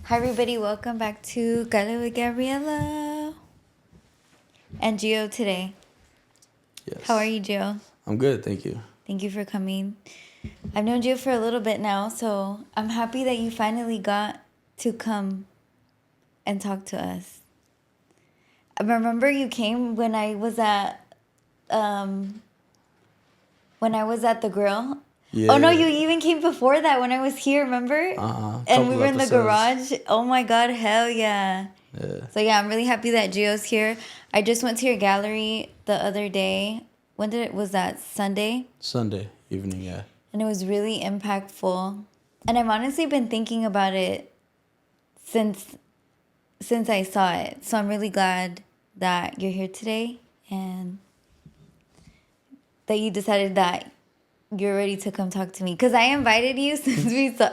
Hi, everybody. Welcome back to Gala with Gabriella and Gio today. Yes. How are you, Gio? I'm good, thank you. Thank you for coming. I've known Gio for a little bit now, so I'm happy that you finally got to come and talk to us. I remember you came when I was at the grill. Yeah. Oh no, you even came before that when I was here, remember? And we were in the garage. Oh my god, hell yeah. Yeah. So yeah, I'm really happy that Gio's here. I just went to your gallery the other day. Was that Sunday? Sunday evening, yeah. And it was really impactful. And I've honestly been thinking about it since I saw it. So I'm really glad that you're here today and that you decided that you're ready to come talk to me. Because I invited you since we saw...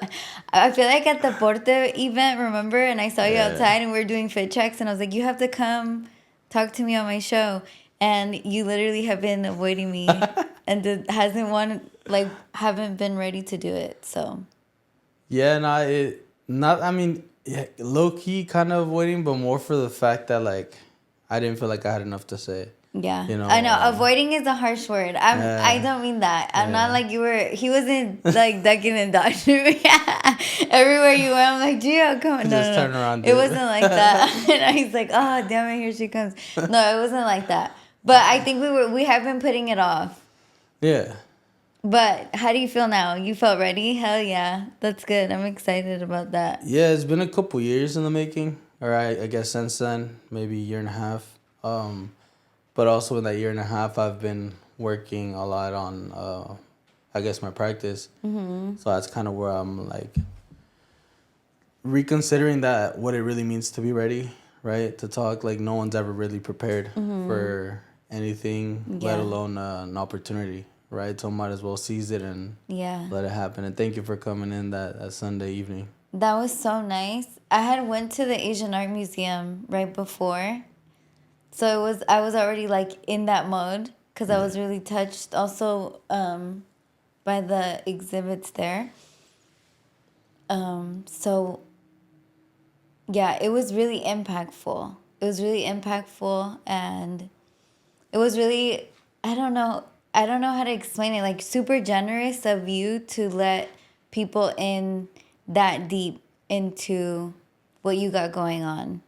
I feel like at the Porte event, remember? And I saw you outside and we were doing fit checks. And I was like, you have to come talk to me on my show. And you literally have been avoiding me. And haven't been ready to do it. So... Yeah, low key kind of avoiding, but more for the fact that I didn't feel like I had enough to say. Yeah, You know, I know. Avoiding is a harsh word. I don't mean that. I'm not like you were. He wasn't like ducking and dodging me. Everywhere you went, I'm like, Gio, come on. No. Turn around. It wasn't like that. And he's like, oh, damn it, here she comes. No, it wasn't like that. But I think we have been putting it off. Yeah. But how do you feel now? You felt ready? Hell yeah, that's good. I'm excited about that. Yeah, it's been a couple years in the making. Or I guess since then, maybe a year and a half. But also in that year and a half, I've been working a lot on, I guess, my practice. Mm-hmm. So that's kind of where I'm reconsidering that what it really means to be ready, right? To talk. Like no one's ever really prepared for anything, let alone an opportunity, right? So might as well seize it and let it happen. And thank you for coming in that Sunday evening. That was so nice. I had went to the Asian Art Museum right before. So I was already in that mode because I was really touched also by the exhibits there. So yeah, it was really impactful. And it was really, I don't know how to explain it, super generous of you to let people in that deep into what you got going on.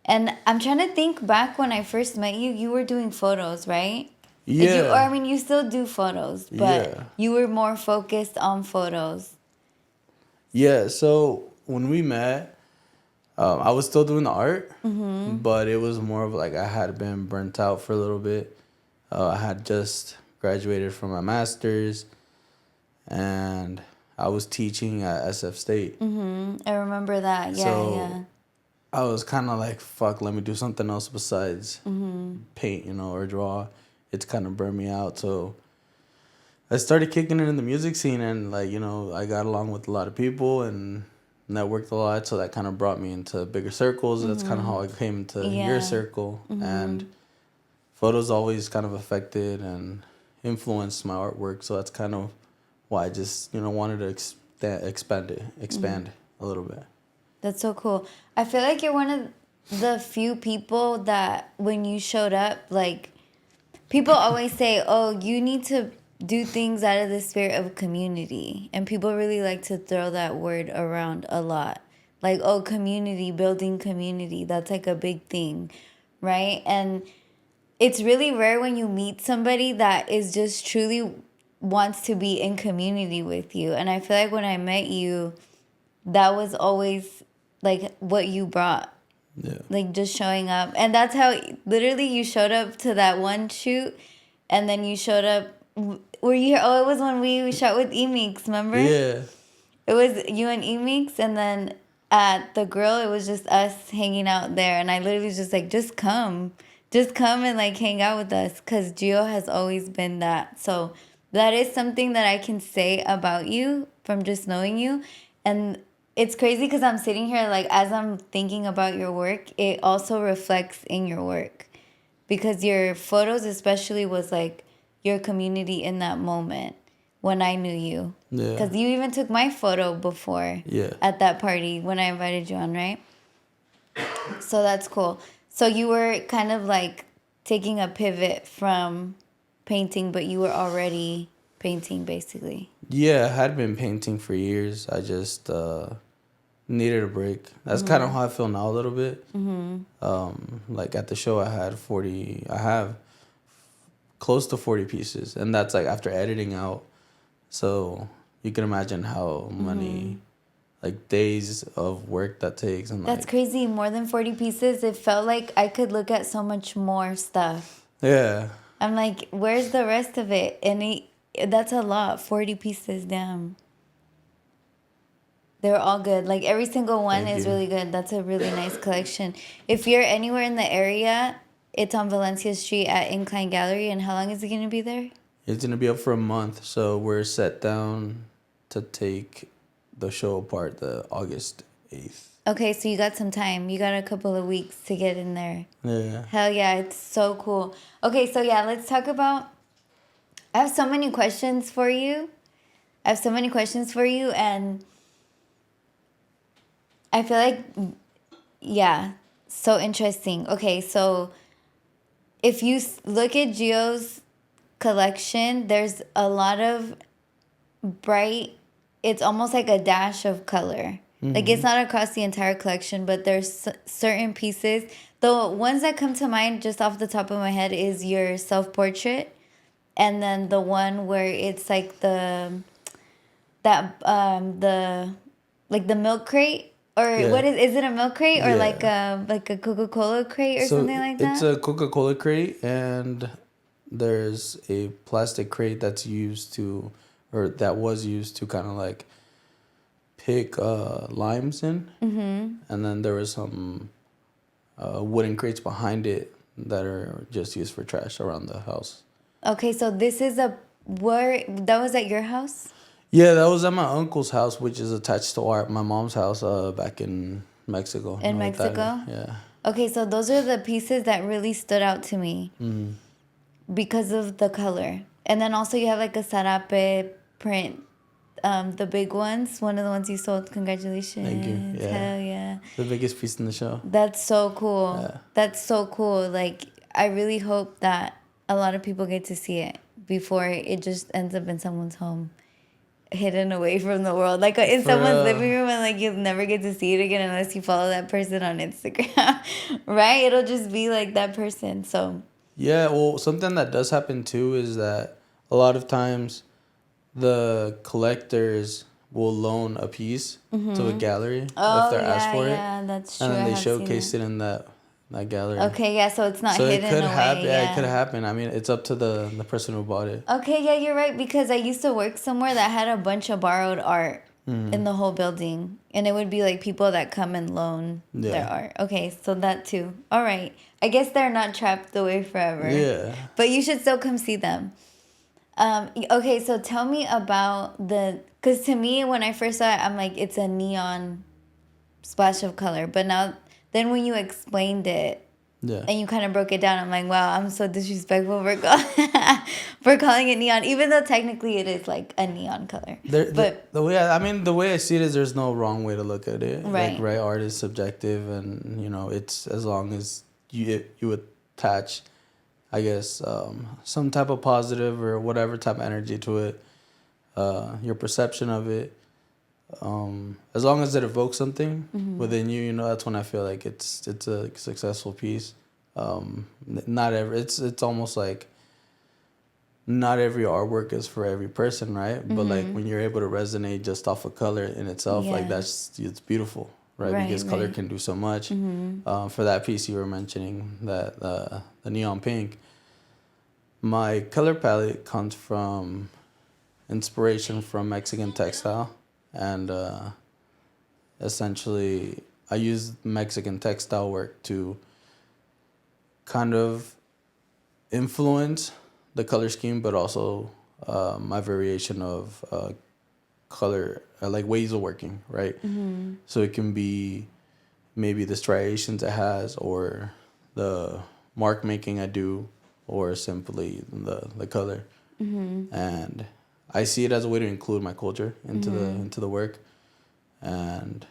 And I'm trying to think back when I first met you, you were doing photos, right? Yeah. You still do photos, but you were more focused on photos. Yeah, so when we met, I was still doing the art, but it was more of I had been burnt out for a little bit. I had just graduated from my master's, and I was teaching at SF State. I remember that. Yeah. I was kind of fuck, let me do something else besides paint, or draw. It's kind of burned me out. So I started kicking it in the music scene, and I got along with a lot of people and networked a lot. So that kind of brought me into bigger circles. That's kind of how I came into your circle. And photos always kind of affected and influenced my artwork. So that's kind of why I just, wanted to expand a little bit. That's so cool. I feel like you're one of the few people that when you showed up, people always say, oh, you need to do things out of the spirit of community. And people really like to throw that word around a lot. Oh, community, building community. That's a big thing, right? And it's really rare when you meet somebody that is just truly wants to be in community with you. And I feel like when I met you, that was always what you brought. Yeah. Just showing up. And that's how literally you showed up to that one shoot, and then you showed up. Were you here? Oh, it was when we shot with Emix, remember? Yeah. It was you and Emix, and then at the grill, it was just us hanging out there. And I literally was just just come. Just come and hang out with us, because Gio has always been that. So that is something that I can say about you from just knowing you. And it's crazy because I'm sitting here as I'm thinking about your work, it also reflects in your work, because your photos especially was your community in that moment. when I knew you. Yeah. Because you even took my photo before. Yeah. At that party when I invited you on, right? So that's cool. So you were kind of like taking a pivot from painting, but you were already painting basically. Yeah, I had been painting for years. I just needed a break. That's kind of how I feel now a little bit. Like at the show, I have close to 40 pieces, and that's like after editing out. So you can imagine how many like days of work that takes, and That's like crazy. More than 40 pieces. It felt like I could look at so much more stuff. yeah. I'm like, where's the rest of it? That's a lot. 40 pieces, damn. They're all good. Like every single one Thank is you. really good. That's a really nice collection. If you're anywhere in the area, it's on Valencia Street at Incline Gallery. And how long is it going to be there? It's gonna be up for a month, so we're set down to take the show apart the August 8th. Okay, so you got some time. You got a couple of weeks to get in there. Yeah. Hell yeah, it's so cool. Okay, so yeah, let's talk about. I have so many questions for you. And I feel like, yeah, so interesting. Okay, so if you look at Gio's collection, there's a lot of bright, it's almost like a dash of color. Like it's not across the entire collection, but there's certain pieces. The ones that come to mind just off the top of my head is your self-portrait, and then the one where it's like the milk crate, or Yeah. what is it, a milk crate or Yeah. like a Coca-Cola crate or So something like that? it's a Coca-Cola crate, and there's a plastic crate that was used to kind of like pick limes in. And then there was some wooden crates behind it that are just used for trash around the house. Okay, so this is where that was at your house? Yeah, that was at my uncle's house, which is attached to my mom's house back in Mexico. In North Italia. Mexico? Yeah. Okay, so those are the pieces that really stood out to me because of the color. And then also you have like a sarape print, the big ones, one of the ones you sold. Congratulations. Thank you. Yeah. Hell yeah. The biggest piece in the show. That's so cool. Yeah. That's so cool. Like, I really hope that a lot of people get to see it before it just ends up in someone's home, hidden away from the world, like in For someone's real. living room, and like you'll never get to see it again unless you follow that person on Instagram. Right? It'll just be like that person. So Yeah, well, something that does happen too is that a lot of times the collectors will loan a piece to a gallery if they're asked for it. Yeah, that's true. And then I they have seen showcase that. it in that gallery. Okay, yeah, so it's not So hidden it could away. happen. Yeah, Yeah, it could happen. I mean, it's up to the person who bought it. Okay, yeah, you're right, because I used to work somewhere that had a bunch of borrowed art in the whole building. And it would be like people that come and loan their art. Okay, so that too. All right. I guess they're not trapped away forever. Yeah. But you should still come see them. Okay, so tell me about because to me, when I first saw it, I'm like, it's a neon splash of color. But then when you explained it, Yeah. and you kind of broke it down, I'm like, wow, I'm so disrespectful for calling it neon, even though technically it is like a neon color. The way I see it is there's no wrong way to look at it. Right. Like, right, art is subjective, and it's as long as you attach, I guess, some type of positive or whatever type of energy to it, your perception of it. As long as it evokes something within you, that's when I feel like it's a successful piece. It's almost like not every artwork is for every person, right? But like when you're able to resonate just off of color in itself, like it's beautiful, right? Because color can do so much. For that piece you were mentioning, that the neon pink, my color palette comes from inspiration from Mexican textile. And essentially, I use Mexican textile work to kind of influence the color scheme, but also my variation of color, like ways of working, right? So it can be maybe the striations it has, or the mark making I do, or simply the color. And I see it as a way to include my culture into the work, and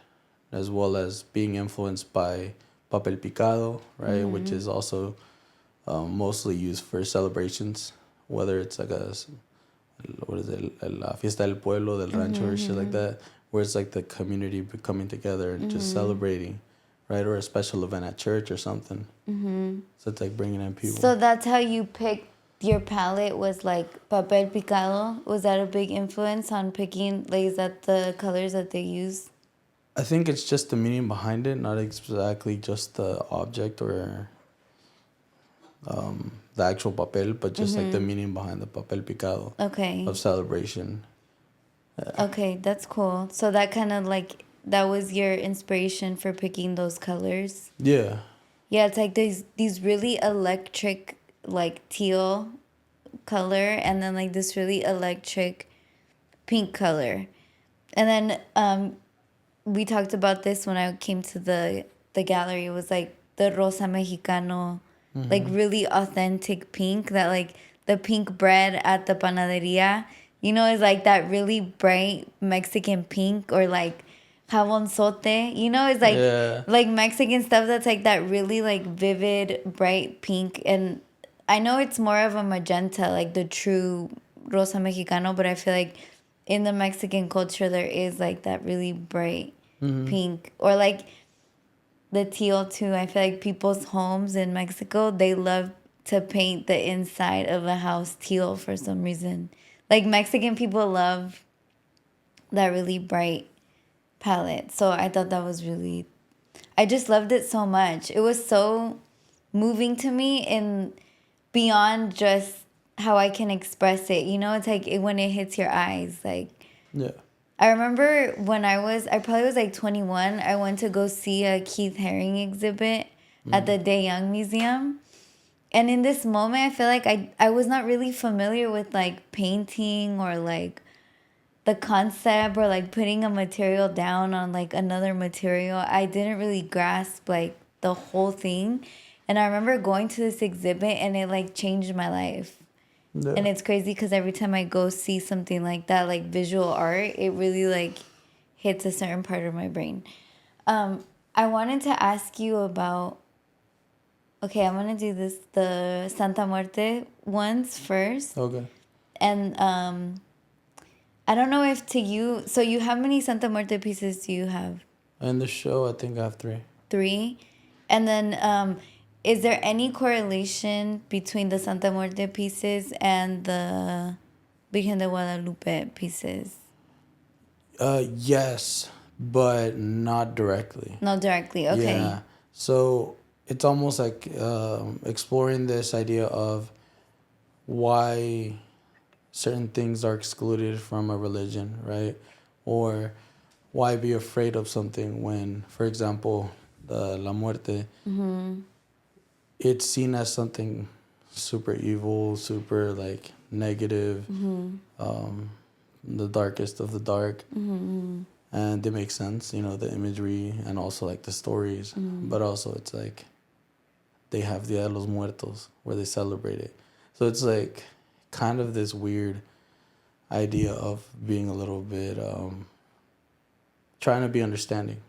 as well as being influenced by papel picado, right, which is also mostly used for celebrations, whether it's like what is it, la fiesta del pueblo del rancho or shit like that, where it's like the community coming together and just celebrating, right, or a special event at church or something. So it's like bringing in people. So that's how you picked your palette, was like papel picado? Was that a big influence on picking, like, is that the colors that they use? I think it's just the meaning behind it, not exactly just the object or the actual papel, but just like the meaning behind the papel picado Okay. of celebration. Okay, that's cool. So that kind of like, that was your inspiration for picking those colors? Yeah. Yeah, it's like these really electric, like teal color, and then like this really electric pink color. And then we talked about this when I came to the gallery. It was like the rosa mexicano, like really authentic pink, that like the pink bread at the panaderia, you know, is like that really bright Mexican pink, or like jabón sote, you know, it's like Yeah. like Mexican stuff that's like that really like vivid bright pink. And I know it's more of a magenta, like the true rosa mexicano, but I feel like in the Mexican culture there is like that really bright pink, or like the teal too. I feel like people's homes in Mexico, they love to paint the inside of a house teal for some reason. Like Mexican people love that really bright palette. So I thought that was really, I just loved it so much. It was so moving to me, and beyond just how I can express it. You know, it's like when it hits your eyes. Like, Yeah. I remember when I probably was like 21, I went to go see a Keith Haring exhibit at the De Young Museum. And in this moment, I feel like I was not really familiar with like painting, or like the concept, or like putting a material down on like another material. I didn't really grasp like the whole thing. And I remember going to this exhibit, and it like changed my life. Yeah. And it's crazy because every time I go see something like that, like visual art, it really like hits a certain part of my brain. I wanted to ask you about, okay, I'm gonna do this, the Santa Muerte ones first. Okay. And I don't know if to you, so you, how many Santa Muerte pieces do you have? In the show, I think I have 3. 3. And then is there any correlation between the Santa Muerte pieces and the Virgen de Guadalupe pieces? Yes, but not directly. Not directly, okay. Yeah. So it's almost like exploring this idea of why certain things are excluded from a religion, right? Or why be afraid of something when, for example, the La Muerte, it's seen as something super evil, super like negative, the darkest of the dark. And it makes sense, you know, the imagery and also like the stories. But also it's like they have Dia de los Muertos where they celebrate it. So it's like kind of this weird idea of being a little bit trying to be understanding,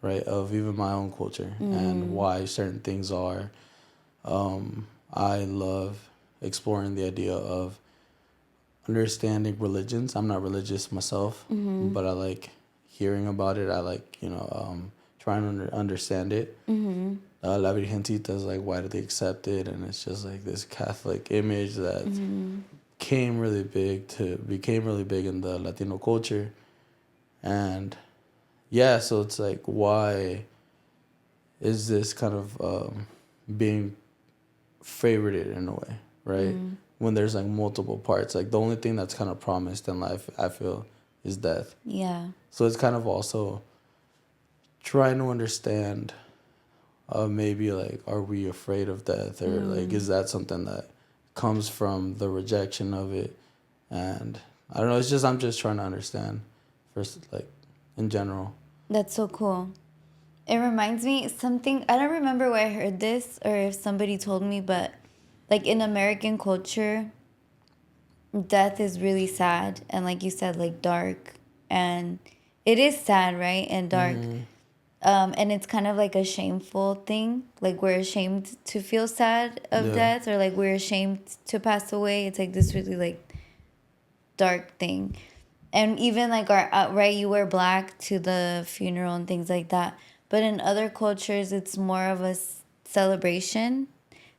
right, of even my own culture and why certain things are. I love exploring the idea of understanding religions. I'm not religious myself, but I like hearing about it. I like, you know, trying to understand it. La Virgencita is like, why did they accept it? And it's just like this Catholic image that became really big in the Latino culture. And yeah, so it's like, why is this kind of being favorited in a way, right? When there's like multiple parts, like the only thing that's kind of promised in life, I feel, is death. Yeah. So it's kind of also trying to understand, maybe like, are we afraid of death, or like, is that something that comes from the rejection of it? And I don't know. It's just I'm just trying to understand, first, like in general. That's so cool. It reminds me something, I don't remember where I heard this or if somebody told me, but like in American culture, death is really sad, and like you said, like dark, and it is sad, right, and dark. And it's kind of like a shameful thing. Like we're ashamed to feel sad of Yeah. death, or like we're ashamed to pass away. It's like this really like dark thing. And even like our right, you wear black to the funeral and things like that. But in other cultures, it's more of a celebration.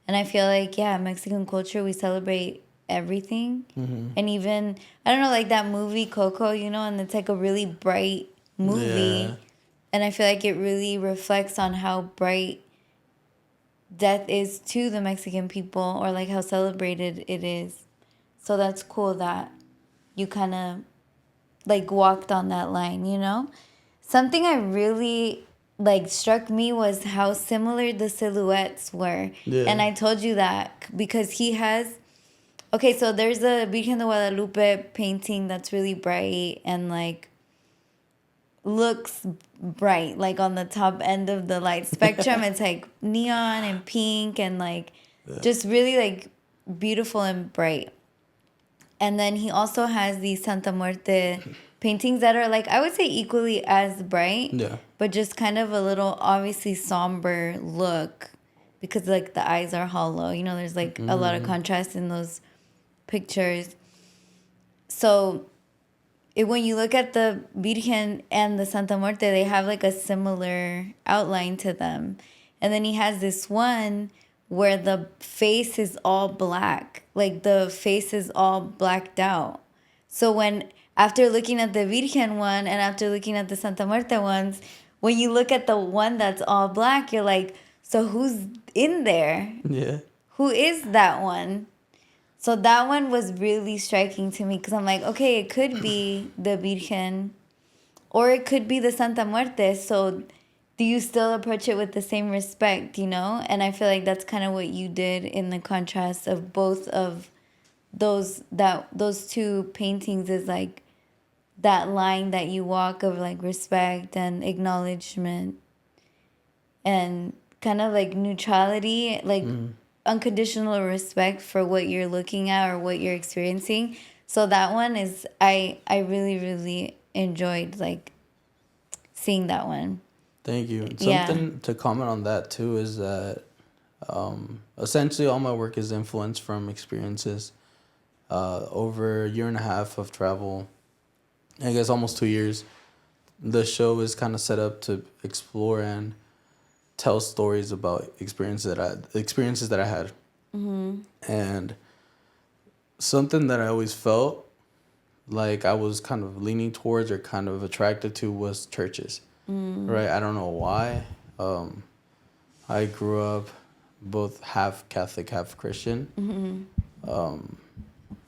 And I feel like, yeah, Mexican culture, we celebrate everything. And even, I don't know, like that movie Coco, you know, and it's like a really bright Yeah. movie. And I feel like it really reflects on how bright death is to the Mexican people, or like how celebrated it is. So that's cool that you kind of like walked on that line, you know? Something I really like struck me was how similar the silhouettes were. Yeah. And I told you that because he has, okay, so there's a Virgen de Guadalupe painting that's really bright and like looks bright, like on the top end of the light spectrum. It's like neon and pink and like just really like beautiful and bright. And then he also has these Santa Muerte paintings that are like, I would say equally as bright, Yeah. but just kind of a little obviously somber look because like the eyes are hollow. You know, there's like a lot of contrast in those pictures. So when you look at the Virgen and the Santa Muerte, they have like a similar outline to them. And then he has this one where the face is all black. Like the face is all blacked out. So after looking at the Virgen one and after looking at the Santa Muerte ones, when you look at the one that's all black, you're like, so who's in there? Yeah. Who is that one? So that one was really striking to me because I'm like, okay, it could be the Virgen or it could be the Santa Muerte. So do you still approach it with the same respect, you know? And I feel like that's kind of what you did in the contrast of both of those two paintings is like that line that you walk of like respect and acknowledgement and kind of like neutrality, like unconditional respect for what you're looking at or what you're experiencing. So that one is I really really enjoyed like seeing that one. Thank you. Yeah. Something to comment on that too is that essentially all my work is influenced from experiences. Over a year and a half of travel, I guess almost 2 years, the show is kind of set up to explore and tell stories about experiences that I had. And something that I always felt like I was kind of leaning towards or kind of attracted to was churches. Right? I don't know why. I grew up both half Catholic, half Christian.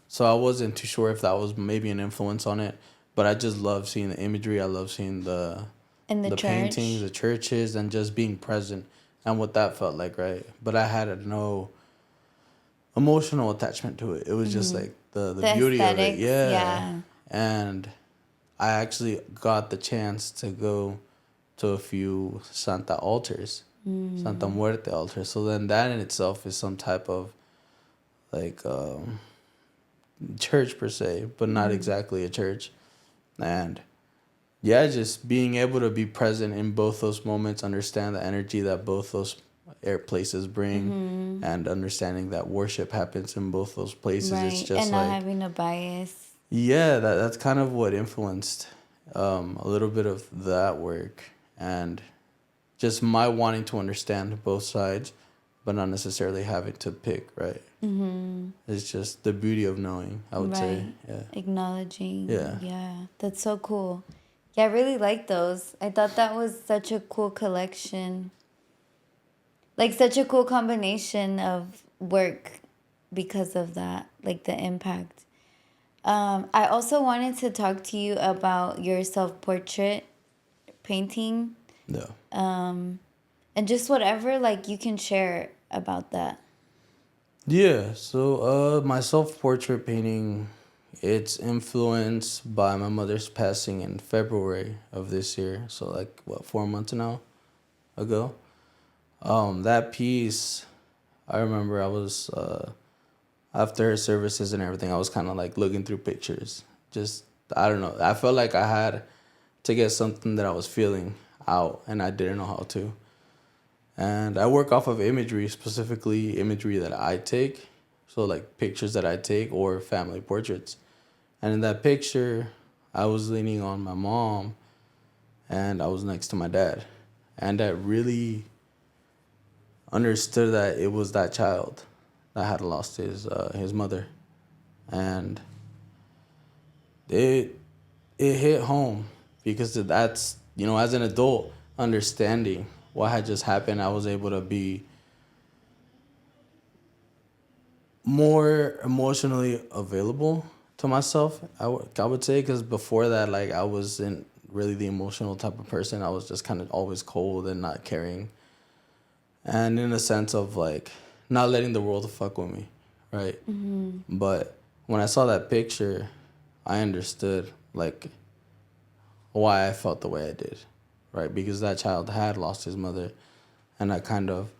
So I wasn't too sure if that was maybe an influence on it, but I just love seeing the imagery. I love seeing the In the church. paintings, the churches, and just being present and what that felt like, right? But I had no emotional attachment to it. It was just like the beauty of it. aesthetics, Yeah. yeah. And I actually got the chance to go to a few Santa altars, Santa Muerte altars. So then that in itself is some type of like church per se, but not exactly a church. And yeah, just being able to be present in both those moments, understand the energy that both those air places bring, and understanding that worship happens in both those places. Right. It's just And not like, having a bias. yeah, that's kind of what influenced a little bit of that work and just my wanting to understand both sides, but not necessarily having to pick, right? It's just the beauty of knowing, I would say. Right. Yeah. Acknowledging. Yeah. Yeah. That's so cool. Yeah, I really like those. I thought that was such a cool collection. Like such a cool combination of work because of that, like the impact. I also wanted to talk to you about your self-portrait painting, Yeah. and just whatever like you can share about that. Yeah, so my self-portrait painting, it's influenced by my mother's passing in February of this year. So like what, 4 months now ago. That piece, I remember I after her services and everything, I was kind of like looking through pictures. Just, I don't know. I felt like I had to get something that I was feeling out, and I didn't know how to. And I work off of imagery, specifically imagery that I take. So, like pictures that I take or family portraits. And in that picture, I was leaning on my mom and I was next to my dad. And I really understood that it was that child that had lost his mother. And it it hit home because that's, as an adult understanding what had just happened, I was able to be more emotionally available to myself. I would say, because before that, like, I wasn't really the emotional type of person. I was just kind of always cold and not caring, and in a sense of like not letting the world fuck with me, right? But when I saw that picture, I understood like why I felt the way I did, right? Because that child had lost his mother, and I kind of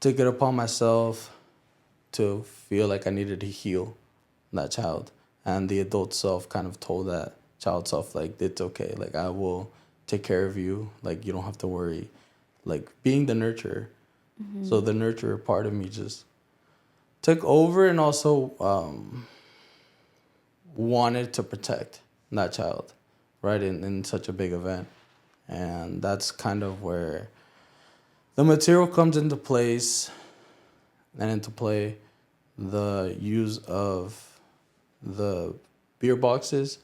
took it upon myself to feel like I needed to heal that child. And the adult self kind of told that child self, like, it's okay. Like, I will take care of you. Like, you don't have to worry. Like, being the nurturer. So the nurturer part of me just took over, and also wanted to protect that child, right, in such a big event. And that's kind of where the material comes into place and into play. The use of the beer boxes.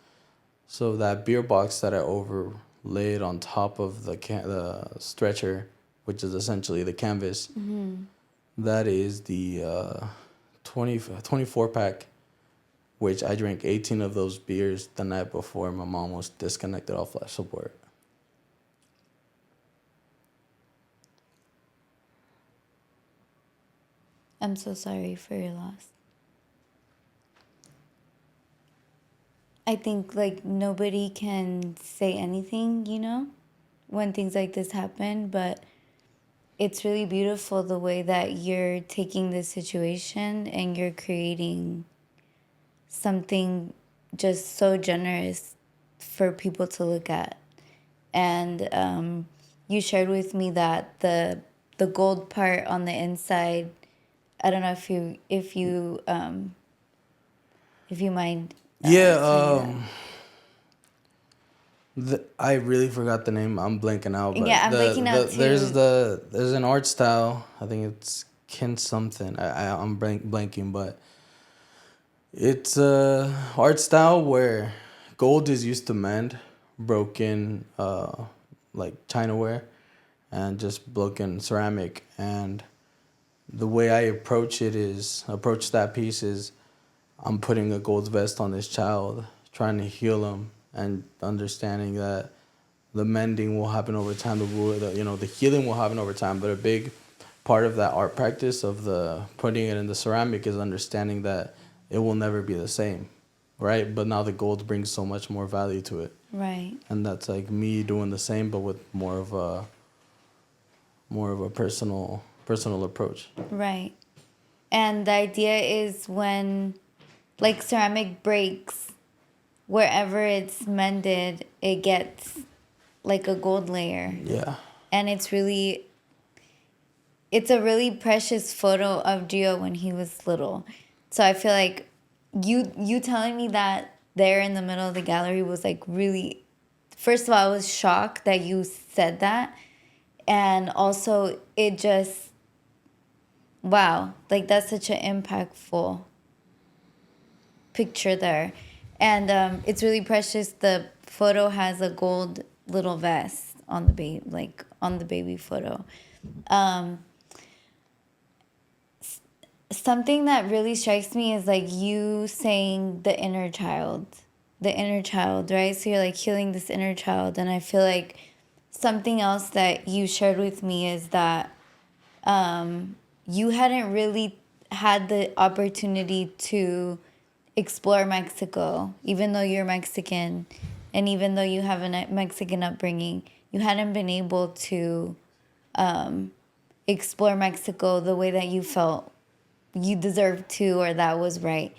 So that beer box that I overlaid on top of the stretcher, which is essentially the canvas, that is the 24 pack, which I drank 18 of those beers the night before my mom was disconnected off life support. I'm so sorry for your loss. I think like nobody can say anything, when things like this happen, but it's really beautiful the way that you're taking this situation and you're creating something just so generous for people to look at. And you shared with me that the gold part on the inside, I don't know if you mind Yeah, telling I really forgot the name. I'm blanking out, that. but Yeah, I'm blanking out there's an art style. I think it's Kin something. I'm blanking, but it's a art style where gold is used to mend broken like chinaware and just broken ceramic. And the way I approach that piece is I'm putting a gold vest on this child, trying to heal him, and understanding that the mending will happen over time. The healing will happen over time. But a big part of that art practice of the putting it in the ceramic is understanding that it will never be the same, right? But now the gold brings so much more value to it, Right. and that's like me doing the same, but with more of a personal approach. Right. And the idea is when like ceramic breaks, wherever it's mended, it gets like a gold layer. Yeah. And it's a really precious photo of Gio when he was little. So I feel like you telling me that there in the middle of the gallery was like really, first of all, I was shocked that you said that. And also it just, wow, like that's such an impactful picture there. And it's really precious. The photo has a gold little vest on the baby, like on the baby photo. Something that really strikes me is like you saying the inner child, right? So you're like healing this inner child. And I feel like something else that you shared with me is that you hadn't really had the opportunity to explore Mexico, even though you're Mexican and even though you have a Mexican upbringing, you hadn't been able to explore Mexico the way that you felt you deserve to, or that was right.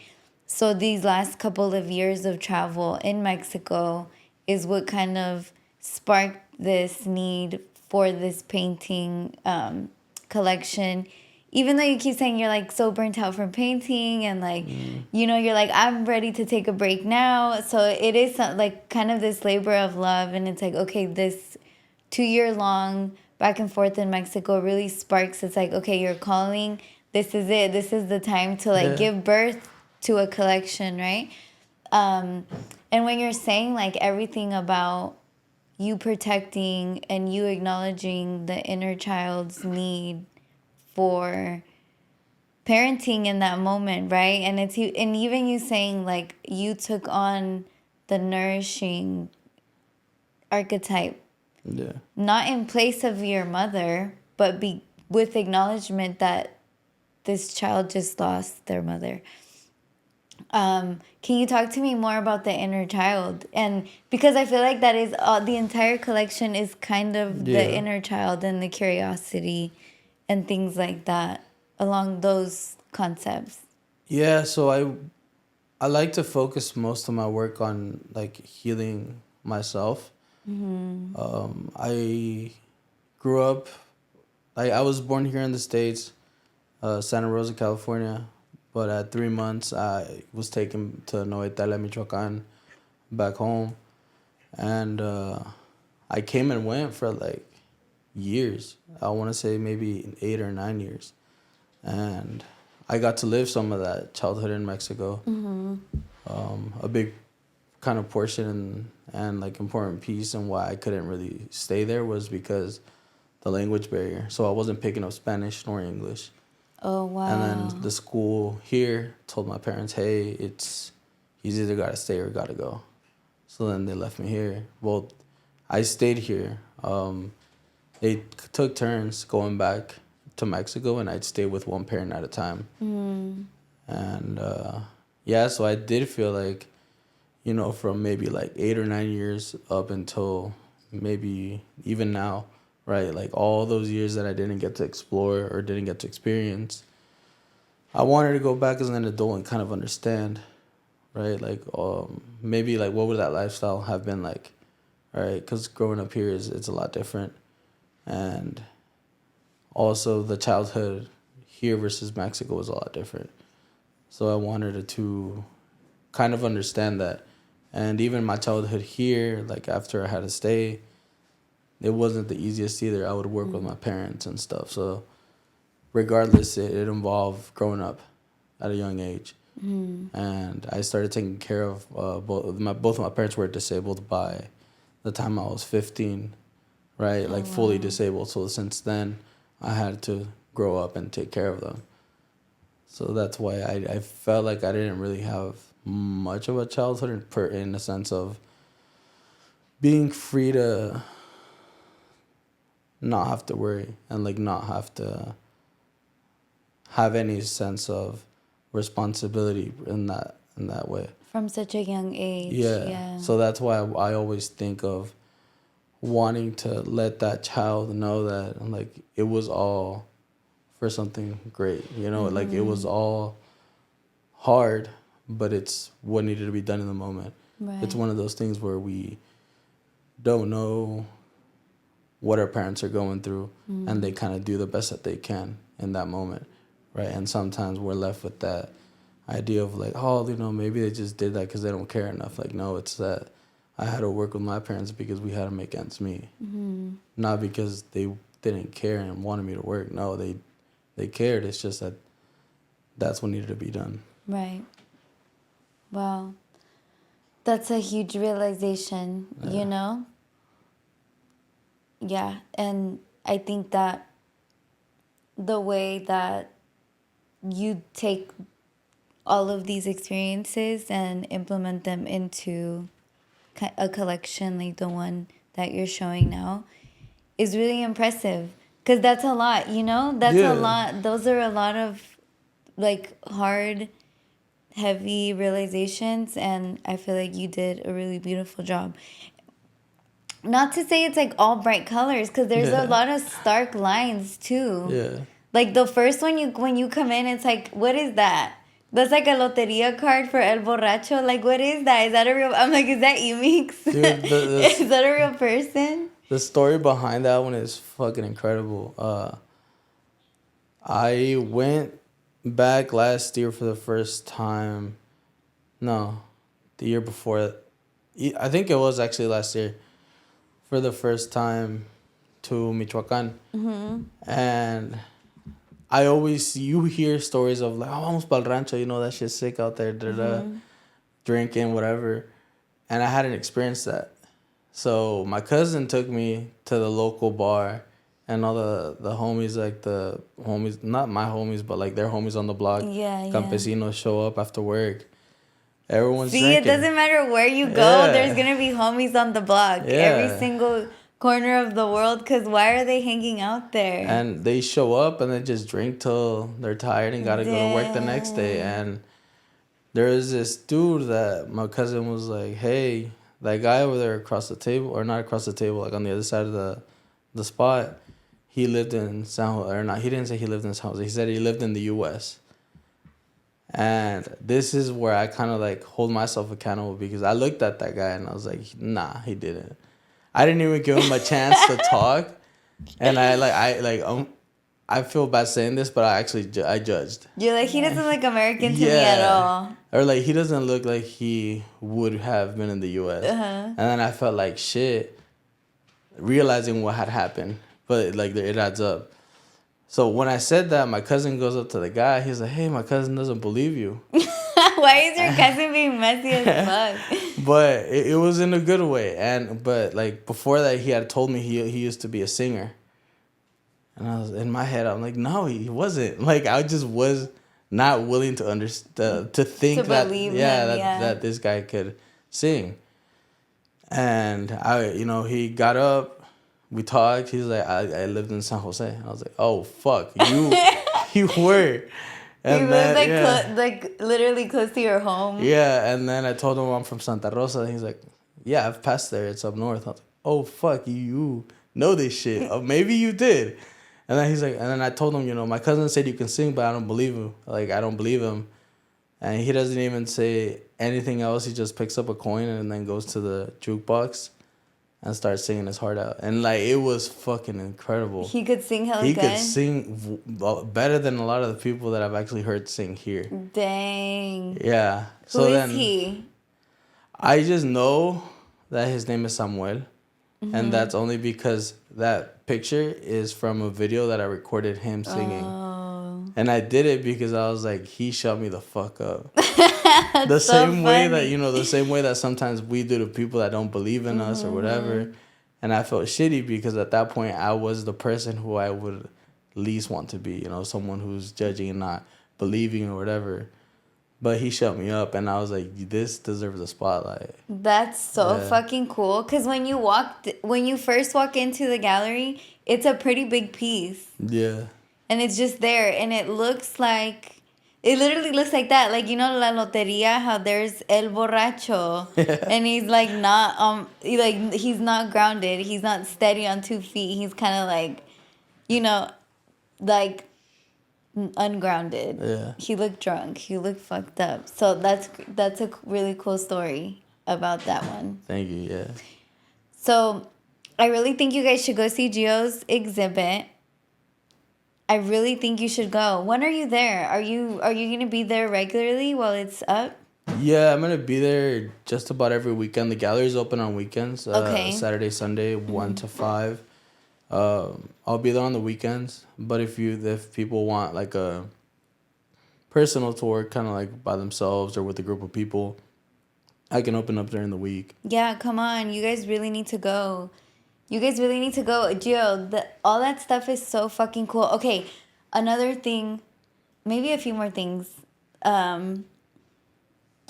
So these last couple of years of travel in Mexico is what kind of sparked this need for this painting collection. Even though you keep saying you're like so burnt out from painting and like, you're like, I'm ready to take a break now. So it is like kind of this labor of love. And it's like, okay, this 2 year long back and forth in Mexico really sparks. It's like, okay, you're calling. This is it. This is the time to like give birth to a collection, right? And when you're saying like everything about you protecting and you acknowledging the inner child's need for parenting in that moment, right? And it's you, and even you saying like you took on the nourishing archetype, not in place of your mother, but with acknowledgement that this child just lost their mother. Can you talk to me more about the inner child? And because I feel like that is the entire collection is kind of the inner child and the curiosity and things like that along those concepts. Yeah, so I like to focus most of my work on like healing myself. I grew up, I was born here in the States, Santa Rosa, California. But at 3 months, I was taken to Huella, Michoacan, back home. And I came and went for like years. I want to say maybe 8 or 9 years. And I got to live some of that childhood in Mexico. A big kind of portion and like important piece and why I couldn't really stay there was because the language barrier. So I wasn't picking up Spanish nor English. Oh, wow. And then the school here told my parents, hey, he's either got to stay or got to go. So then they left me here. Well, I stayed here. They took turns going back to Mexico, and I'd stay with one parent at a time. And so I did feel like, from maybe like 8 or 9 years up until maybe even now, right? Like all those years that I didn't get to explore or didn't get to experience, I wanted to go back as an adult and kind of understand, right? Like maybe like what would that lifestyle have been like, right? Because growing up here it's a lot different, and also the childhood here versus Mexico was a lot different. So I wanted to kind of understand that, and even my childhood here, like after I had to stay, it wasn't the easiest either. I would work with my parents and stuff. So regardless, it involved growing up at a young age. And I started taking care of both of my parents were disabled by the time I was 15, right? Like fully disabled. So since then, I had to grow up and take care of them. So that's why I felt like I didn't really have much of a childhood in the sense of being free to not have to worry and like not have to have any sense of responsibility in that way. From such a young age. Yeah. So that's why I always think of wanting to let that child know that like it was all for something great, like it was all hard, but it's what needed to be done in the moment. Right. It's one of those things where we don't know what our parents are going through, and they kind of do the best that they can in that moment, right? And sometimes we're left with that idea of like, oh, maybe they just did that because they don't care enough. Like, no, it's that I had to work with my parents because we had to make ends meet, not because they didn't care and wanted me to work. No, they cared. It's just that that's what needed to be done. Right. Wow. That's a huge realization, Yeah, and I think that the way that you take all of these experiences and implement them into a collection like the one that you're showing now is really impressive. Because that's a lot, That's a lot. Those are a lot of like hard, heavy realizations, and I feel like you did a really beautiful job. Not to say it's like all bright colors, because there's a lot of stark lines too. Yeah. Like the first one, when you come in, it's like, what is that? That's like a loteria card for El Borracho. Like, what is that? Is that a real? I'm like, is that Emix? Dude, Is that a real person? the story behind that one is fucking incredible. I went back last year for the first time. No, the year before. I think it was actually last year for the first time to Michoacan. And you hear stories of like, oh, vamos pa'l rancho, you know, that shit's sick out there, drinking, whatever. And I hadn't experienced that. So my cousin took me to the local bar, and all the homies, like the homies, not my homies, but like their homies on the block, Yeah. campesinos, show up after work. Everyone's See, drinking. it doesn't matter where you go. Yeah. There's gonna be homies on the block. Yeah. Every single corner of the world. Because why are they hanging out there? And they show up and they just drink till they're tired and gotta go to work the next day. And there was this dude that my cousin was like, hey, that guy over there across the table, or not across the table, like on the other side of the spot, he lived in San Jose, or not, he didn't say he lived in San Jose, he said he lived in the U.S. And this is where I kind of like hold myself accountable, because I looked at that guy and I was like, nah, he didn't. I didn't even give him a chance to talk. And I feel bad saying this, but I actually I judged. You're like, he doesn't look American to me at all. Or like, he doesn't look like he would have been in the U.S. And then I felt like shit, realizing what had happened. But like, it adds up. So when I said that, my cousin goes up to the guy. He's like, hey, my cousin doesn't believe you. Why is your cousin being messy as fuck? But it was in a good way. But like, before that, he had told me he used to be a singer. And I was in my head, I'm like, no, he wasn't. Like, I just was not willing to understand, to think to that, believe him, that this guy could sing. And he got up, we talked. He's like, I lived in San Jose. And I was like, oh fuck, you were. And he was like literally close to your home. Yeah, and then I told him I'm from Santa Rosa. And he's like, yeah, I've passed there. It's up north. I was like, oh fuck, you know this shit. Or maybe you did. And then he's like, and then I told him, my cousin said you can sing, but I don't believe him. Like, I don't believe him. And he doesn't even say anything else. He just picks up a coin and then goes to the jukebox and starts singing his heart out. And like, it was fucking incredible. He could sing hella good. He could sing better than a lot of the people that I've actually heard sing here. Dang. Yeah. Who is he? I just know that his name is Samuel. And that's only because that picture is from a video that I recorded him singing. Oh. And I did it because I was like, he shut me the fuck up. The same way that, the same way that sometimes we do to people that don't believe in us or whatever. And I felt shitty because at that point I was the person who I would least want to be, someone who's judging and not believing or whatever. But he shut me up, and I was like, this deserves a spotlight. That's so fucking cool. Because when you first walk into the gallery, it's a pretty big piece. Yeah. And it's just there, and it literally looks like that. Like, La Loteria, how there's El Borracho. And he's like not, he's not grounded. He's not steady on 2 feet. He's kind of like, like ungrounded. Yeah. He looked drunk. He looked fucked up. So that's a really cool story about that one. Thank you. Yeah. So I really think you guys should go see Gio's exhibit. I really think you should go. When are you there? Are you gonna be there regularly while it's up? Yeah, I'm gonna be there just about every weekend. The gallery's open on weekends. Okay. Saturday, Sunday, 1 to 5. I'll be there on the weekends, but if people want like a personal tour, kind of like by themselves or with a group of people, I can open up during the week. Yeah, come on, you guys really need to go. Gio, all that stuff is so fucking cool. Okay, another thing, maybe a few more things. I'm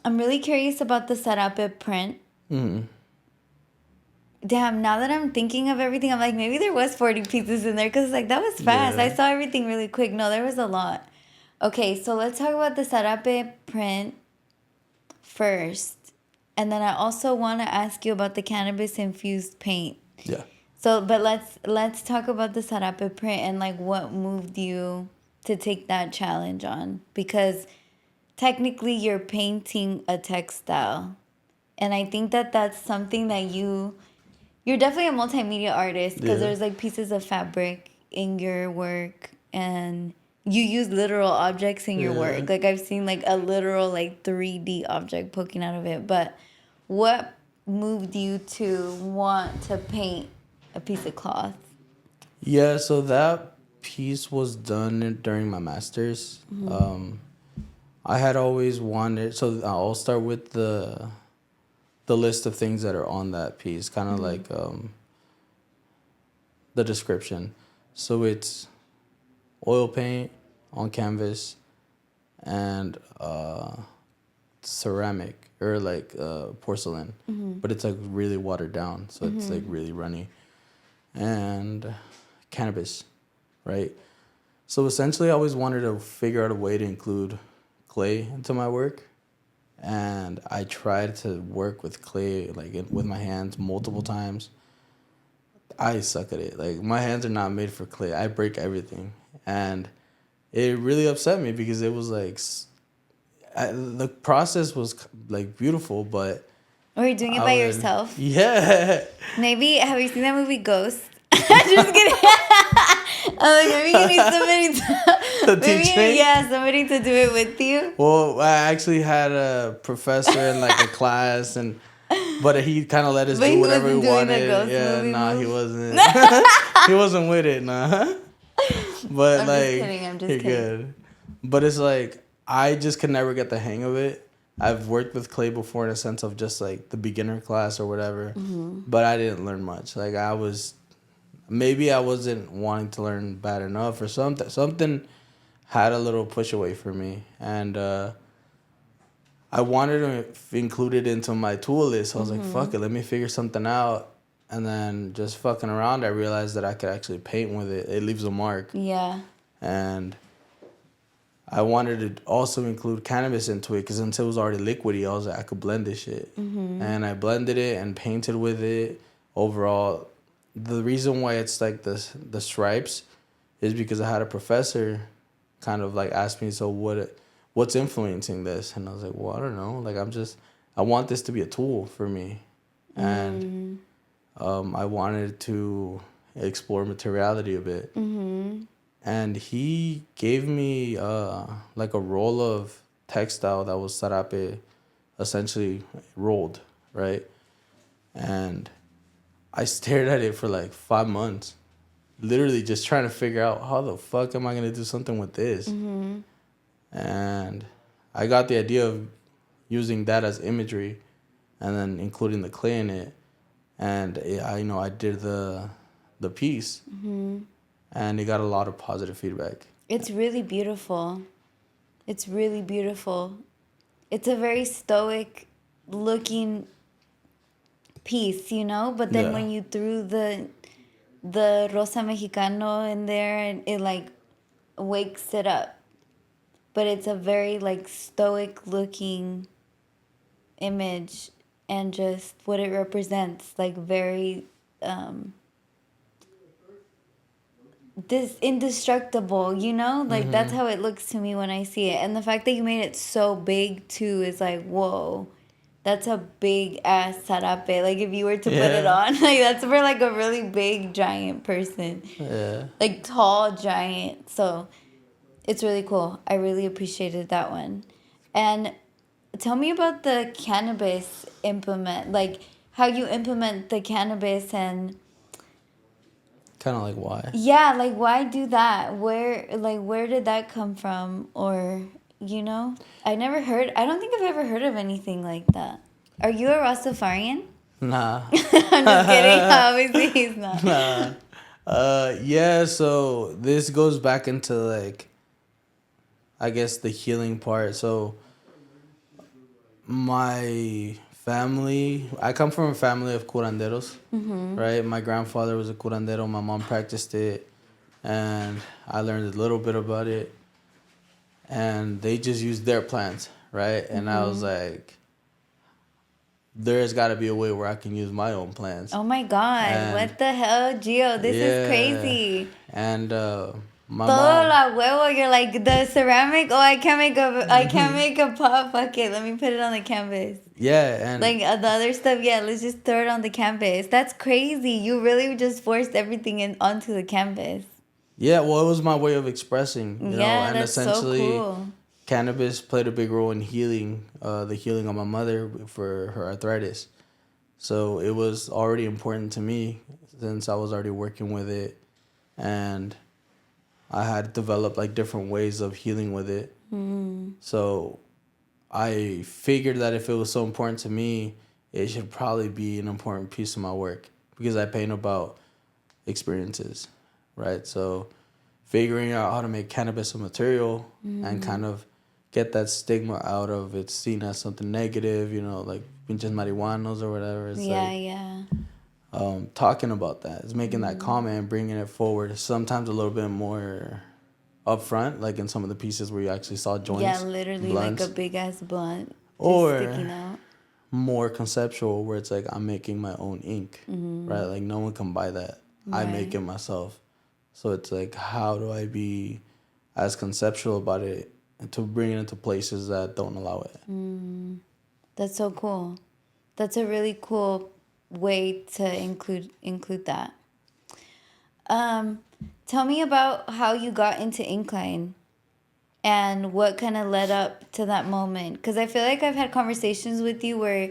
really curious about the Sarape print. Mm-hmm. Damn, now that I'm thinking of everything, I'm like, maybe there was 40 pieces in there because like that was fast. Yeah. I saw everything really quick. No, there was a lot. Okay, so let's talk about the Sarape print first. And then I also want to ask you about the cannabis-infused paint. Yeah. So, but let's talk about the Sarape print and like what moved you to take that challenge on, because technically you're painting a textile. And I think that that's something that you're definitely a multimedia artist, because Yeah. there's like pieces of fabric in your work, and you use literal objects in your Yeah. work. Like I've seen like a literal like 3D object poking out of it. But what moved you to want to paint a piece of cloth? Yeah, so that piece was done during my master's. I had always wanted, so I'll start with the list of things that are on that piece, kind of like the description. So it's oil paint on canvas and ceramic or like porcelain, but it's like really watered down, so it's like really runny, and cannabis, right? So essentially, I always wanted to figure out a way to include clay into my work, and I tried to work with clay with my hands multiple times. I suck at it. Like my hands are not made for clay. I break everything, and it really upset me because it was like the process was like beautiful, but Or you're doing it I by would, yourself? yeah. Maybe, have you seen that movie Ghost? Just kidding. I'm like, maybe you need somebody To to, maybe, teach me? yeah, somebody to do it with you. Well, I actually had a professor in like a class, but he kind of let us But do he whatever we wasn't doing the wanted. ghost Yeah, movie nah, he move. wasn't. He wasn't with it, nah. But I'm like, just kidding. I'm just you're kidding. good. But it's like I just could never get the hang of it. I've worked with clay before in a sense of just like the beginner class or whatever, but I didn't learn much. Like maybe I wasn't wanting to learn bad enough or something. Something had a little push away for me, and I wanted to include it into my tool list. So I was like, fuck it, let me figure something out. And then just fucking around, I realized that I could actually paint with it. It leaves a mark. Yeah. And I wanted to also include cannabis into it because since it was already liquidy, I was like, I could blend this shit. And I blended it and painted with it. Overall, the reason why it's like the stripes is because I had a professor kind of like ask me, so what's influencing this? And I was like, well, I don't know. Like I want this to be a tool for me. And I wanted to explore materiality a bit. And he gave me like a roll of textile that was sarape, essentially rolled, right? And I stared at it for like 5 months, literally just trying to figure out how the fuck am I gonna do something with this. And I got the idea of using that as imagery, and then including the clay in it. And I did the piece, and it got a lot of positive feedback. It's really beautiful. It's really beautiful. It's a very stoic looking piece, you know? But then Yeah. when you threw the Rosa Mexicano in there, and it like wakes it up. But it's a very like stoic looking image, and just what it represents, like very this indestructible, you know? Like that's how it looks to me when I see it. And the fact that you made it so big too is like, whoa. That's a big ass sarape. Like if you were to put it Yeah. on, like that's for like a really big giant person. Yeah. Like tall giant. So it's really cool. I really appreciated that one. And tell me about the cannabis implement, like how you implement the cannabis, and Kind of like why? yeah, like why do that? Where did that come from? Or, you know? I don't think I've ever heard of anything like that. Are you a Rastafarian? Nah. I'm just kidding. Obviously he's not. Nah. Yeah, so this goes back into like I guess the healing part. So my family, I come from a family of curanderos, right? My grandfather was a curandero, my mom practiced it, and I learned a little bit about it. And they just used their plants, right? And I was like, there's got to be a way where I can use my own plants. Oh my God. And What the hell, Gio? This is crazy. And My Todo mom. la huevo. You're like the ceramic. Oh, I can't make a pot. Fuck it. Let me put it on the canvas. Yeah, and Like the other stuff, yeah. Let's just throw it on the canvas. That's crazy. You really just forced everything in onto the canvas. yeah, well, it was my way of expressing, Yeah, and that's so essentially, cool. cannabis played a big role in healing, the healing of my mother for her arthritis. So it was already important to me since I was already working with it, and I had developed like different ways of healing with it. So I figured that if it was so important to me, it should probably be an important piece of my work because I paint about experiences, right? So figuring out how to make cannabis a material and kind of get that stigma out of it's seen as something negative, like pinches marihuanos or whatever. It's Yeah, like yeah. talking about that. It's making that comment and bringing it forward. Sometimes a little bit more upfront, like in some of the pieces where you actually saw Yeah, joints, literally like a blunts, big ass blunt just or sticking out. more conceptual where it's like I'm making my own ink, right? Like no one can buy that. I make Right. it myself. So it's like, how do I be as conceptual about it and to bring it into places that don't allow it? That's so cool. That's a really cool way to include that. Um, Tell me about how you got into incline and what kind of led up to that moment. Because I feel like I've had conversations with you where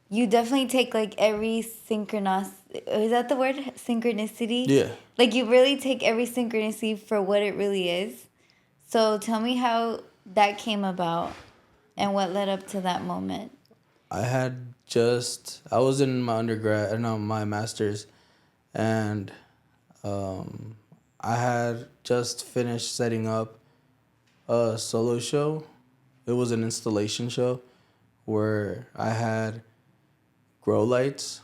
you definitely take like every synchronous. Is that the word? Synchronicity? Yeah. Like you really take every synchronicity for what it really is. So tell me how that came about and what led up to that moment. I was in my undergrad, no, my master's, and um, I had just finished setting up a solo show. It was an installation show where I had grow lights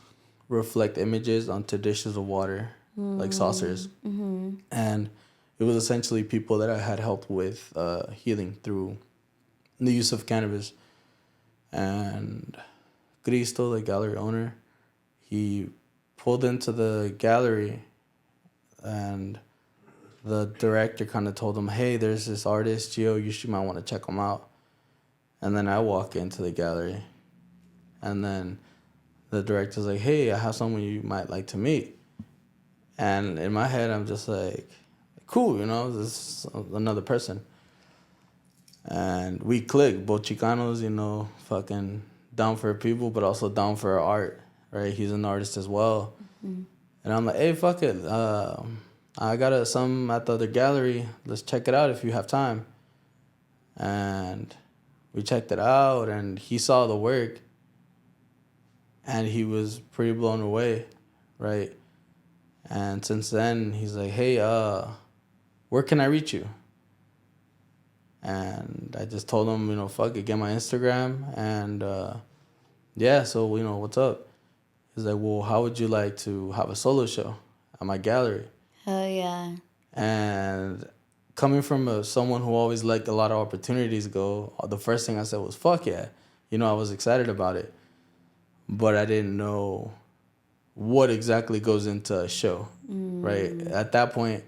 reflect images onto dishes of water, like saucers. And it was essentially people that I had helped with healing through the use of cannabis. And Cristo, the gallery owner, he pulled into the gallery and the director kind of told him, hey, there's this artist, Gio, might want to check him out. And then I walk into the gallery and then the director's like, hey, I have someone you might like to meet. And in my head, I'm just like, cool, this is another person. And we click, both Chicanos, fucking down for people, but also down for art, right? He's an artist as well. And I'm like, hey, fuck it. I got some at the other gallery. Let's check it out if you have time. And we checked it out, and he saw the work, and he was pretty blown away, right? And since then, he's like, hey, where can I reach you? And I just told him, fuck it, get my Instagram. And yeah, so, what's up? He's like, well, how would you like to have a solo show at my gallery? Hell yeah. And coming from someone who always let a lot of opportunities go, the first thing I said was, fuck yeah. I was excited about it. But I didn't know what exactly goes into a show, right? At that point,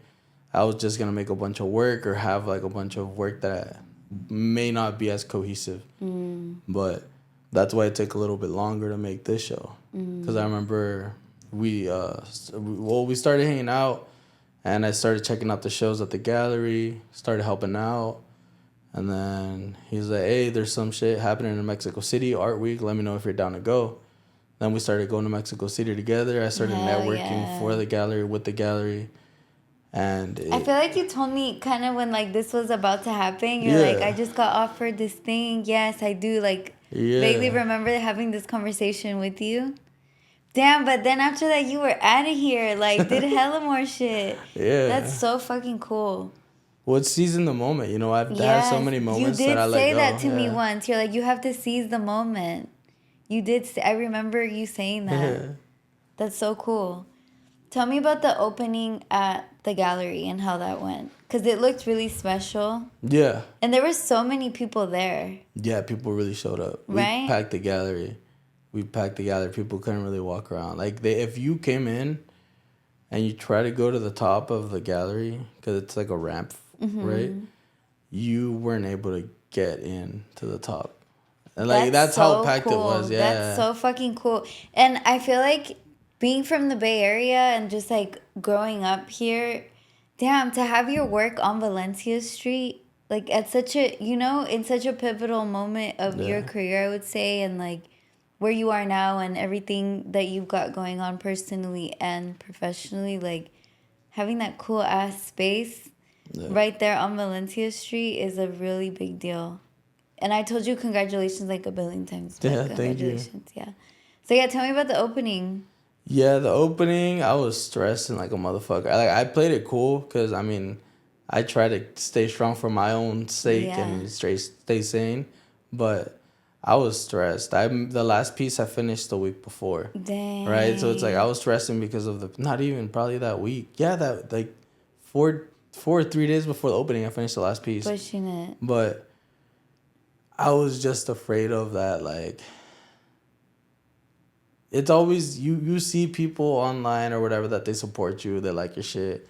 I was just going to make a bunch of work or have like a bunch of work that may not be as cohesive. But that's why it took a little bit longer to make this show. Because I remember we started hanging out and I started checking out the shows at the gallery, started helping out. And then he's like, hey, there's some shit happening in Mexico City, Art Week. Let me know if you're down to go. Then we started going to Mexico City together. I started Hell networking yeah. for the gallery, with the gallery. And I feel like you told me kind of when like this was about to happen. You're like, I just got offered this thing. Yes, I do. Like, vaguely remember having this conversation with you. Damn, but then after that, you were out of here. Like, did hella more shit. Yeah. That's so fucking cool. Well, it's seizing the moment. I've had so Yes, many you moments that did I let say go. that to me Yeah. once. You're like, you have to seize the moment. You did. I remember you saying that. That's so cool. Tell me about the opening at the gallery and how that went. Because it looked really special. Yeah. And there were so many people there. Yeah, people really showed up. Right? We packed the gallery. People couldn't really walk around. Like, if you came in and you try to go to the top of the gallery because it's like a ramp, right? You weren't able to get in to the top. And like that's how so packed cool. it was. Yeah. That's so fucking cool. And I feel like being from the Bay Area and just like growing up here, damn, to have your work on Valencia Street, like at such a, you know, in such a pivotal moment of your Yeah. career, I would say, and like where you are now and everything that you've got going on personally and professionally, like having that cool ass space Yeah. right there on Valencia Street is a really big deal. And I told you congratulations like a billion times. But Yeah, thank you. congratulations, yeah. So yeah, tell me about the opening. Yeah, the opening, I was stressing like a motherfucker. I played it cool because, I mean, I try to stay strong for my own sake and stay sane. But I was stressed. The last piece I finished the week before. Dang. Right? So it's like I was stressing because of not even probably that week. Yeah, that like 3 days before the opening, I finished the last piece. Pushing it. But I was just afraid of that, like, it's always, you see people online or whatever that they support you, they like your shit,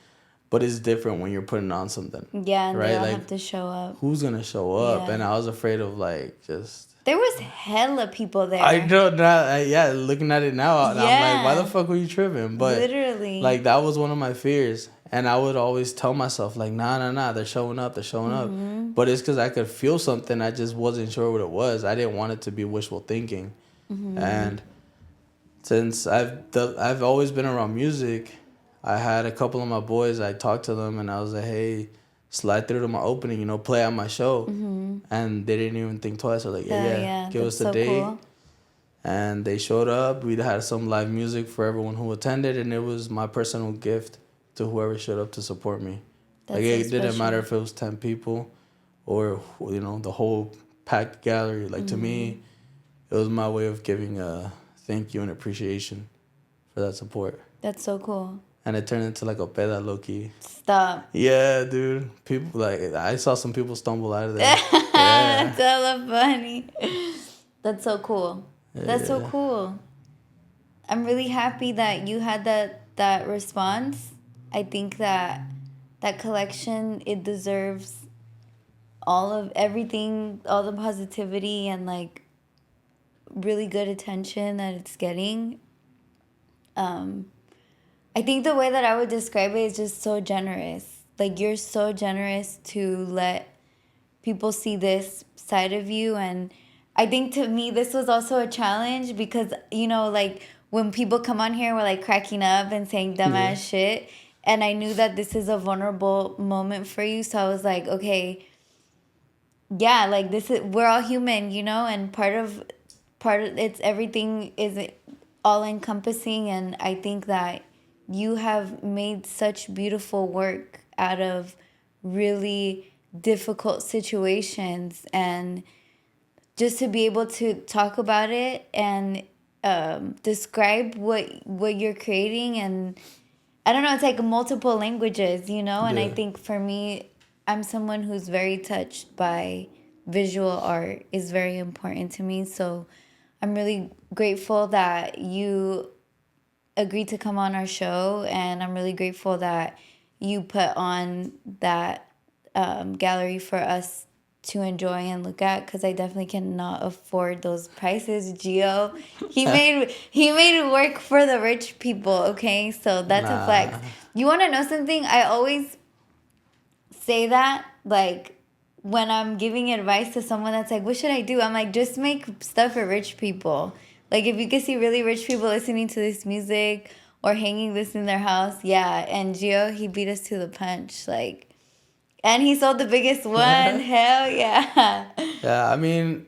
but it's different when you're putting on something. Yeah, and right? they all Like, have to show up. Who's gonna show up? Yeah. And I was afraid of like just. There was hella people there. I know that. Yeah, looking at it now, and I'm like, why Yeah. the fuck were you tripping? But Literally. like that was one of my fears, and I would always tell myself like, nah, they're showing up. But it's because I could feel something. I just wasn't sure what it was. I didn't want it to be wishful thinking, and since I've always been around music, I had a couple of my boys. I talked to them, and I was like, hey, slide through to my opening, play at my show. And they didn't even think twice. They're like, yeah, give us the date. Cool. And they showed up. We had some live music for everyone who attended, and it was my personal gift to whoever showed up to support me. Like, it didn't matter if it was 10 people or, the whole packed gallery. Like, to me, it was my way of giving a thank you and appreciation for that support. That's so cool. And it turned into like a peda low-key. Stop. Yeah, dude. People, like, I saw some people stumble out of there. That's hella funny. That's so cool. That's so cool. I'm really happy that you had that response. I think that collection, it deserves all of everything, all the positivity and like really good attention that it's getting. I think the way that I would describe it is just so generous. Like, you're so generous to let people see this side of you. And I think to me, this was also a challenge because, like when people come on here, we're like cracking up and saying dumbass shit. And I knew that this is a vulnerable moment for you. So I was like, okay, yeah, like we're all human, and part of it's everything is all encompassing. And I think that you have made such beautiful work out of really difficult situations, and just to be able to talk about it and describe what you're creating, and I don't know, it's like multiple languages, and I think for me, I'm someone who's very touched by visual art, is very important to me. So I'm really grateful that you agreed to come on our show, and I'm really grateful that you put on that gallery for us to enjoy and look at, because I definitely cannot afford those prices. Gio, he made work for the rich people, okay? So that's a flex. You want to know something? I always say that, like, when I'm giving advice to someone that's like, what should I do? I'm like, just make stuff for rich people. Like, if you can see really rich people listening to this music or hanging this in their house, yeah. And Gio, he beat us to the punch, like, and he sold the biggest one. Hell yeah. Yeah, I mean,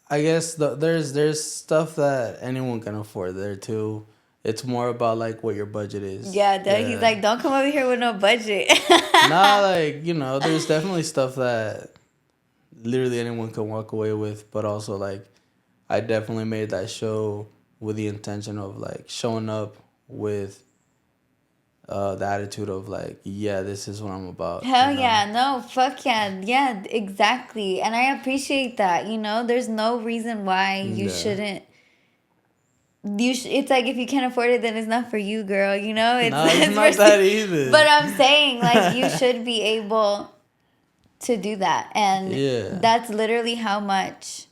I guess there's stuff that anyone can afford there too. It's more about like what your budget is. Yeah, he's like, don't come over here with no budget. Nah, like, there's definitely stuff that literally anyone can walk away with, but also like I definitely made that show with the intention of like showing up with the attitude of like, yeah, this is what I'm about. Hell yeah. No, fuck yeah. Yeah, exactly. And I appreciate that. There's no reason why you shouldn't it's like if you can't afford it, then it's not for you, girl. You know, No, it's it's not that either. But I'm saying like you should be able to do that, and that's literally how much.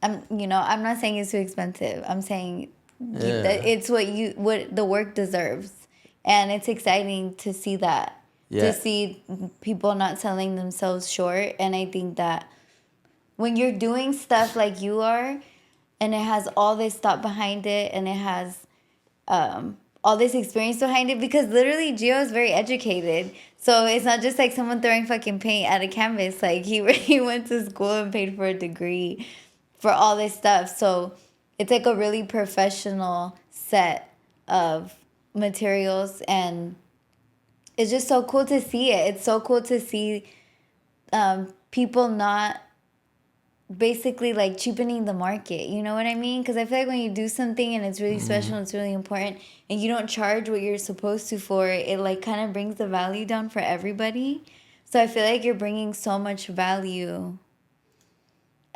I'm not saying it's too expensive. I'm saying that it's what the work deserves, and it's exciting to see that. To see people not selling themselves short, and I think that when you're doing stuff like you are, and it has all this thought behind it, and it has all this experience behind it, because literally Gio is very educated. So it's not just like someone throwing fucking paint at a canvas. Like he went to school and paid for a degree for all this stuff. So it's like a really professional set of materials, and it's just so cool to see it. It's so cool to see people not basically like cheapening the market. You know what I mean? Because I feel like when you do something and it's really special, it's really important, and you don't charge what you're supposed to for it, it like kind of brings the value down for everybody. So I feel like you're bringing so much value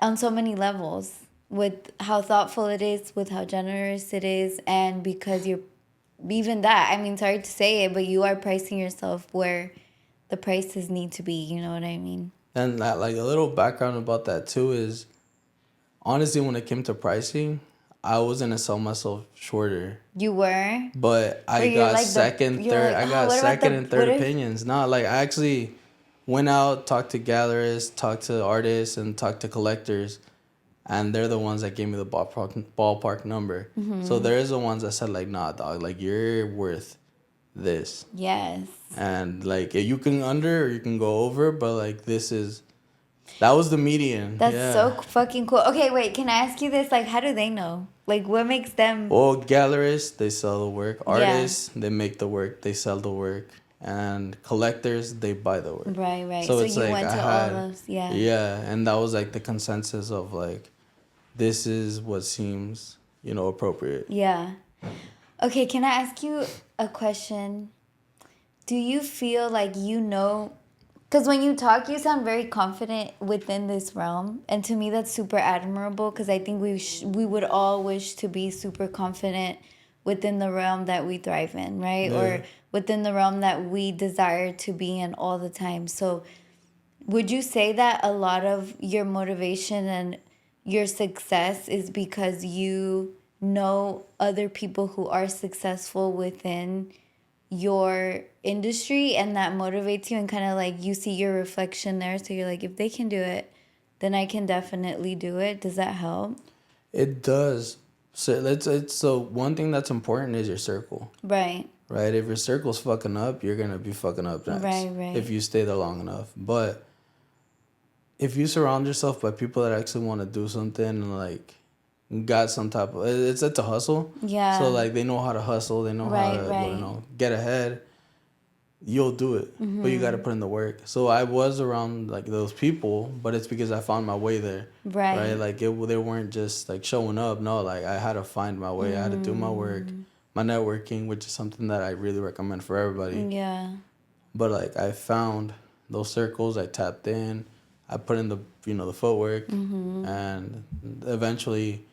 on so many levels with how thoughtful it is, with how generous it is, and because you're even that. I mean, sorry to say it, but you are pricing yourself where the prices need to be. You know what I mean? And that, like, a little background about that too is, honestly, when it came to pricing, I was gonna sell myself shorter. You were, but I got like second, third. I got second and third opinions. Not like I actually went out, talked to gallerists, talked to artists, and talked to collectors, and they're the ones that gave me the ballpark number. So there is the ones that said like, nah, dog, like you're worth this. Yes. And like you can under or you can go over, but like that was the median. That's so fucking cool. Okay, wait, can I ask you this? Like, how do they know? Like, what makes them... Well, gallerists, they sell the work. Artists, they make the work, they sell the work. And collectors, they buy the work. Right. So it's you like went to all those, Yeah, and that was like the consensus of like, this is what seems, appropriate. Yeah. Okay, can I ask you a question? Do you feel like because when you talk, you sound very confident within this realm. And to me, that's super admirable, because I think we would all wish to be super confident within the realm that we thrive in, right? Yeah. Or within the realm that we desire to be in all the time. So would you say that a lot of your motivation and your success is because you know other people who are successful within your industry, and that motivates you, and kind of like you see your reflection there, so you're like, if they can do it, then I can definitely do it? Does that help? It does. So one thing that's important is your circle. Right. If your circle's fucking up, you're gonna be fucking up next. Right. If you stay there long enough. But if you surround yourself by people that actually want to do something and like got some type of, it's a hustle. Yeah. So like they know how to hustle, they know how to get ahead. You'll do it, but you got to put in the work. So I was around like those people, but it's because I found my way there. Right. Like they weren't just like showing up. No, like I had to find my way. I had to do my work, my networking, which is something that I really recommend for everybody. Yeah. But like I found those circles, I tapped in, I put in the the footwork, and eventually,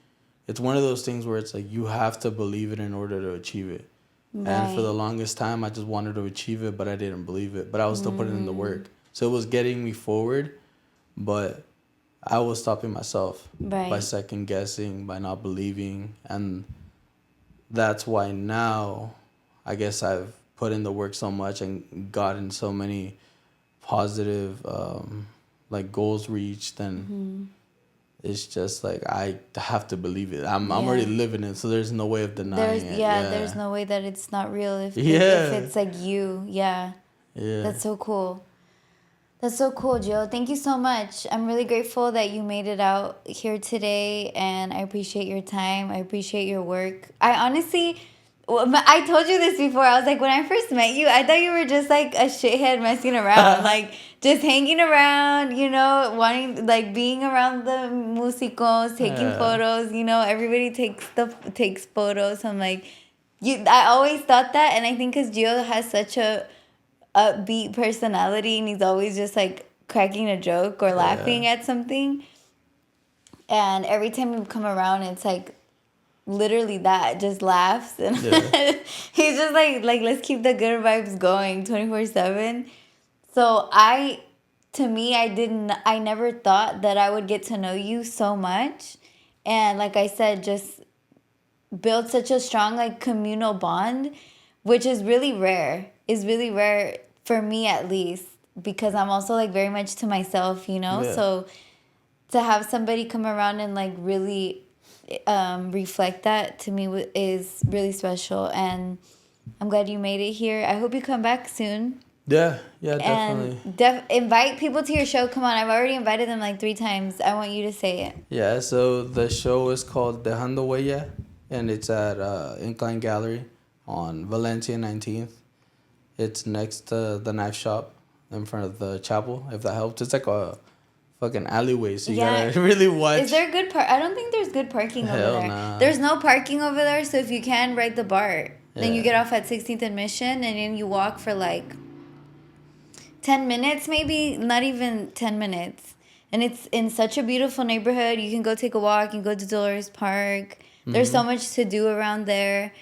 it's one of those things where it's like you have to believe it in order to achieve it. Right. And for the longest time, I just wanted to achieve it, but I didn't believe it. But I was still putting in the work. So it was getting me forward, but I was stopping myself by second guessing, by not believing. And that's why now I guess I've put in the work so much and gotten so many positive like goals reached, and it's just like I have to believe it. I'm already living it, so there's no way of denying it. There's no way that it's not real if it's like you. Yeah. That's so cool. That's so cool, Jill. Thank you so much. I'm really grateful that you made it out here today, and I appreciate your time. I appreciate your work. I honestly, I told you this before. I was like, when I first met you, I thought you were just like a shithead messing around, like just hanging around, wanting, like being around the musicos, taking photos. Everybody takes photos. I'm like, I always thought that, and I think because Gio has such a upbeat personality, and he's always just like cracking a joke or laughing at something. And every time you come around, it's like literally that, just laughs, and Yeah. he's just like let's keep the good vibes going 24/7. So I never thought that I would get to know you so much, and like I said, just build such a strong like communal bond, which is really rare. Is really rare for me at least, because I'm also like very much to myself, you know. Yeah. So to have somebody come around and like really reflect that to me is really special, and I'm glad you made it here. I hope you come back soon. Yeah, And definitely. invite people to your show. Come on, I've already invited them like 3 times. I want you to say it. Yeah, so the show is called Dejando Huella, and it's at Incline Gallery on Valencia 19th. It's next to the knife shop in front of the chapel, if that helps. It's like a fucking alleyway, so you gotta really watch. Is there good I don't think there's good parking over Hell there. nah. There's no parking over there, so if you can, ride the BART. Then you Yeah. get off at 16th and Mission, and then you walk for like 10 minutes, maybe, not even 10 minutes. And it's in such a beautiful neighborhood. You can go take a walk, you can go to Dolores Park. There's so much to do around there.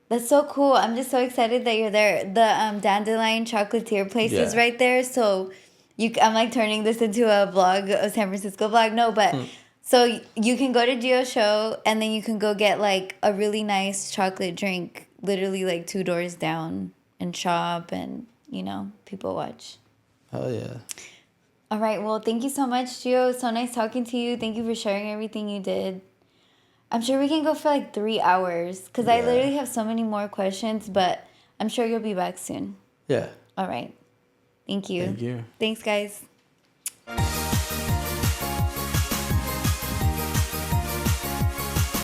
That's so cool. I'm just so excited that you're there. The Dandelion Chocolatier place is Yeah. right there. So I'm like turning this into a vlog, a San Francisco vlog. No, but so you can go to Gio's show, and then you can go get like a really nice chocolate drink, literally like 2 doors down, and shop, and people watch. Hell yeah. All right. Well, thank you so much, Gio. So nice talking to you. Thank you for sharing everything you did. I'm sure we can go for like 3 hours, because I literally have so many more questions, but I'm sure you'll be back soon. Yeah. All right. Thank you. Thank you. Thanks, guys.